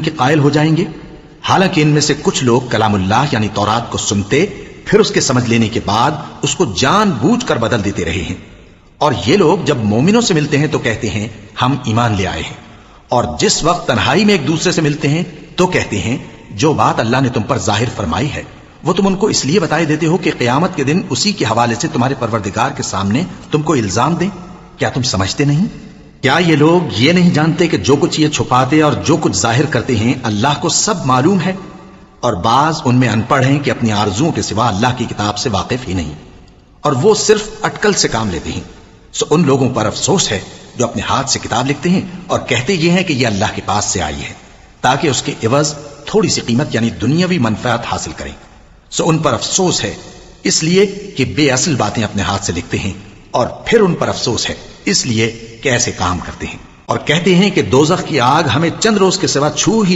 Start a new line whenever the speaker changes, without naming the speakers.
کے قائل ہو جائیں گے، حالانکہ ان میں سے کچھ لوگ کلام اللہ یعنی تورات کو سنتے پھر اس کے سمجھ لینے کے بعد اس کو جان بوجھ کر بدل دیتے رہے ہیں، اور یہ لوگ جب مومنوں سے ملتے ہیں تو کہتے ہیں ہم ایمان لے آئے ہیں، اور جس وقت تنہائی میں ایک دوسرے سے ملتے ہیں تو کہتے ہیں جو بات اللہ نے تم پر ظاہر فرمائی ہے وہ تم ان کو اس لیے بتائے دیتے ہو کہ قیامت کے دن اسی کے حوالے سے تمہارے پروردگار کے سامنے تم کو الزام دیں۔ کیا تم سمجھتے نہیں؟ کیا یہ لوگ یہ نہیں جانتے کہ جو کچھ یہ چھپاتے اور جو کچھ ظاہر کرتے ہیں اللہ کو سب معلوم ہے؟ اور بعض ان میں ان پڑھ ہیں کہ اپنی آرزوؤں کے سوا اللہ کی کتاب سے واقف ہی نہیں، اور وہ صرف اٹکل سے کام لیتے ہیں۔ سو ان لوگوں پر افسوس ہے جو اپنے ہاتھ سے کتاب لکھتے ہیں اور کہتے یہ ہیں کہ یہ اللہ کے پاس سے آئی ہے تاکہ اس کے عوض تھوڑی سی قیمت یعنی دنیاوی منفعت حاصل کریں۔ سو ان پر افسوس ہے اس لیے کہ بے اصل باتیں اپنے ہاتھ سے لکھتے ہیں، اور پھر ان پر افسوس ہے اس لیے کہ ایسے کام کرتے ہیں، اور کہتے ہیں کہ دوزخ کی آگ ہمیں چند روز کے سوا چھو ہی